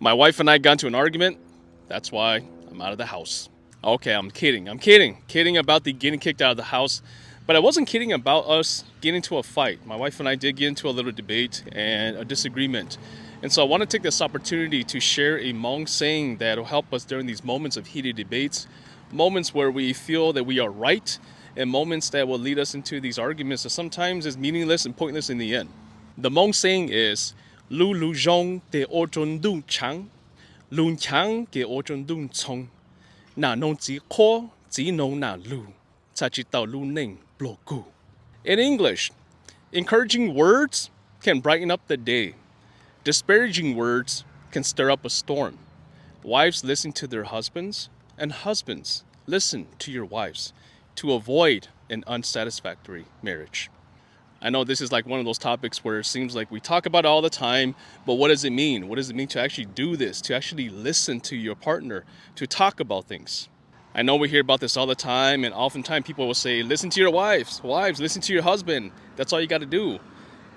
My wife and I got into an argument. That's why I'm out of the house. Okay, I'm kidding. I'm kidding. Kidding about the getting kicked out of the house. But I wasn't kidding about us getting into a fight. My wife and I did get into a little debate and a disagreement. And so I want to take this opportunity to share a Hmong saying that will help us during these moments of heated debates, moments where we feel that we are right, and moments that will lead us into these arguments that sometimes is meaningless and pointless in the end. The Hmong saying is, Lu lu zhong de o zhong du chang, lun chang ge o zhong du chong, na nong zi ko, zi nong na lu, cha chi tao lu ning blo gu. In English, encouraging words can brighten up the day. Disparaging words can stir up a storm. Wives listen to their husbands, and husbands listen to your wives to avoid an unsatisfactory marriage. I know this is like one of those topics where it seems like we talk about it all the time, but what does it mean? What does it mean to actually do this, to actually listen to your partner, to talk about things? I know we hear about this all the time, and oftentimes people will say, listen to your wives, listen to your husband. That's all you got to do.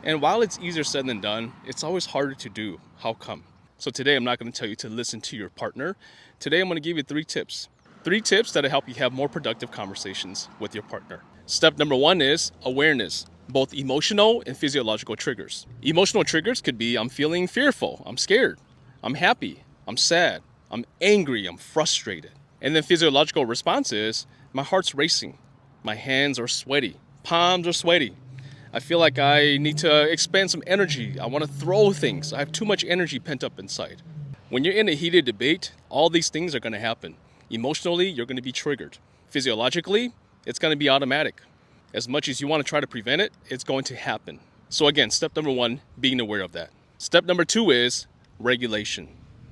And while it's easier said than done, it's always harder to do. How come? So today I'm not going to tell you to listen to your partner. Today I'm going to give you 3 tips. 3 tips that'll help you have more productive conversations with your partner. Step number 1 is awareness, both emotional and physiological triggers. Emotional triggers could be I'm feeling fearful, I'm scared, I'm happy, I'm sad, I'm angry, I'm frustrated. And then physiological response is my heart's racing, my hands are sweaty, palms are sweaty. I feel like I need to expend some energy. I want to throw things. I have too much energy pent up inside. When you're in a heated debate, all these things are going to happen. Emotionally, you're going to be triggered. Physiologically, it's going to be automatic. As much as you want to try to prevent it, it's going to happen. So again, step number 1, being aware of that. Step number 2 is regulation.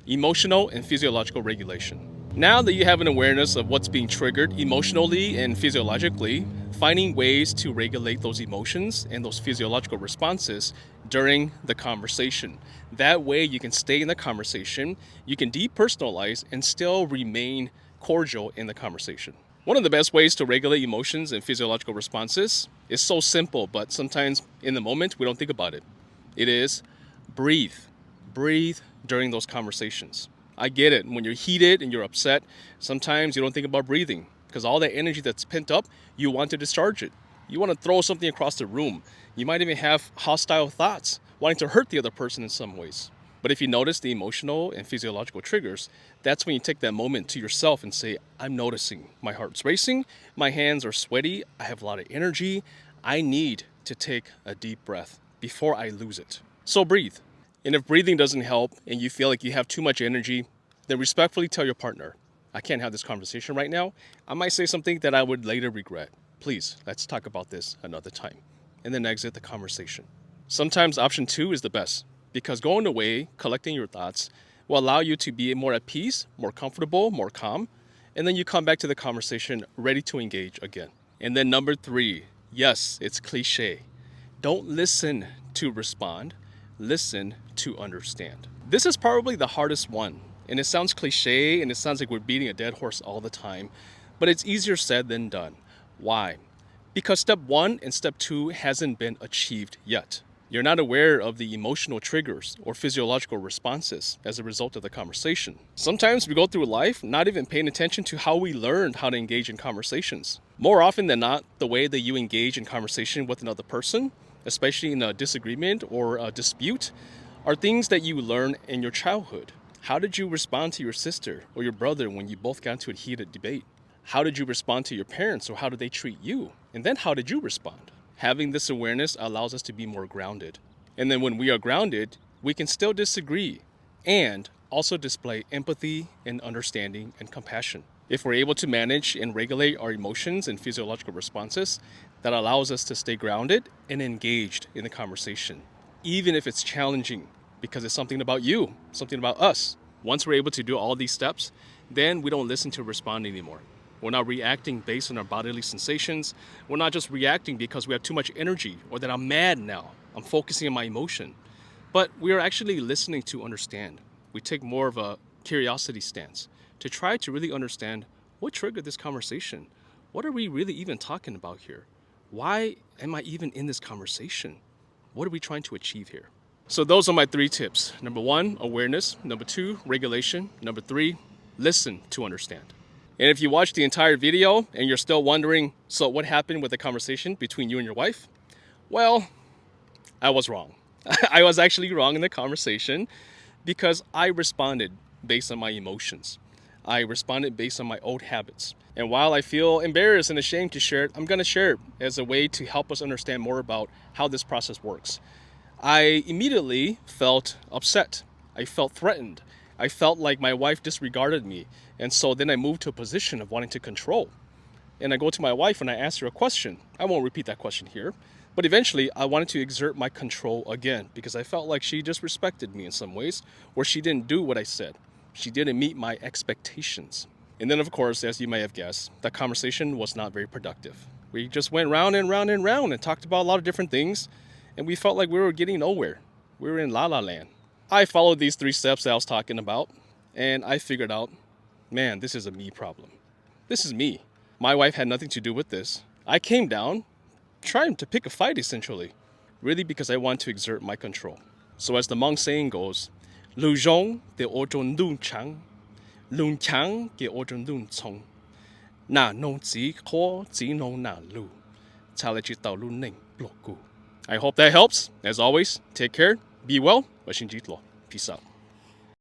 Emotional and physiological regulation. Now that you have an awareness of what's being triggered emotionally and physiologically, finding ways to regulate those emotions and those physiological responses during the conversation. That way you can stay in the conversation, you can depersonalize and still remain cordial in the conversation. One of the best ways to regulate emotions and physiological responses is so simple, but sometimes in the moment we don't think about it. It is breathe. Breathe during those conversations. I get it. When you're heated and you're upset, sometimes you don't think about breathing because all that energy that's pent up, you want to discharge it. You want to throw something across the room. You might even have hostile thoughts, wanting to hurt the other person in some ways. But if you notice the emotional and physiological triggers, that's when you take that moment to yourself and say, I'm noticing my heart's racing, my hands are sweaty, I have a lot of energy. I need to take a deep breath before I lose it. So breathe. And if breathing doesn't help and you feel like you have too much energy, then respectfully tell your partner, I can't have this conversation right now. I might say something that I would later regret. Please, let's talk about this another time. And then exit the conversation. Sometimes option 2 is the best because going away, collecting your thoughts, will allow you to be more at peace, more comfortable, more calm, and then you come back to the conversation ready to engage again. And then number 3, yes, it's cliche. Don't listen to respond, listen to understand. This is probably the hardest one, and it sounds cliche and it sounds like we're beating a dead horse all the time, but it's easier said than done. Why? Because step 1 and step 2 hasn't been achieved yet. You're not aware of the emotional triggers or physiological responses as a result of the conversation. Sometimes we go through life not even paying attention to how we learned how to engage in conversations. More often than not, the way that you engage in conversation with another person, especially in a disagreement or a dispute, are things that you learn in your childhood. How did you respond to your sister or your brother when you both got into a heated debate? How did you respond to your parents, or how did they treat you? And then how did you respond? Having this awareness allows us to be more grounded. And then when we are grounded, we can still disagree and also display empathy and understanding and compassion. If we're able to manage and regulate our emotions and physiological responses, that allows us to stay grounded and engaged in the conversation, even if it's challenging because it's something about you, something about us. Once we're able to do all these steps, then we don't listen to respond anymore. We're not reacting based on our bodily sensations. We're not just reacting because we have too much energy or that I'm mad now. I'm focusing on my emotion. But we are actually listening to understand. We take more of a curiosity stance to try to really understand what triggered this conversation. What are we really even talking about here? Why am I even in this conversation? What are we trying to achieve here? So those are my 3 tips. Number 1, awareness. Number 2, regulation. Number 3, listen to understand. And if you watch the entire video and you're still wondering, so what happened with the conversation between you and your wife? Well, I was wrong. I was actually wrong in the conversation because I responded based on my emotions. I responded based on my old habits. And while I feel embarrassed and ashamed to share it, I'm going to share it as a way to help us understand more about how this process works. I immediately felt upset. I felt threatened. I felt like my wife disregarded me. And so then I moved to a position of wanting to control. And I go to my wife and I ask her a question. I won't repeat that question here. But eventually, I wanted to exert my control again because I felt like she disrespected me in some ways, or she didn't do what I said. She didn't meet my expectations. And then, of course, as you may have guessed, that conversation was not very productive. We just went round and round and round and talked about a lot of different things, and we felt like we were getting nowhere. We were in la la land. I followed these 3 steps that I was talking about, and I figured out, man, this is a me problem. This is me. My wife had nothing to do with this. I came down trying to pick a fight essentially, really because I want to exert my control. So as the Hmong saying goes, Lu zhong de ozhong lun chang, lun chang ge ozhong lun cong, na nong zi ho zi nong na lu, cha le chi tao lu ning blo gu. I hope that helps. As always, take care, be well, wa xin ji lo. Peace out.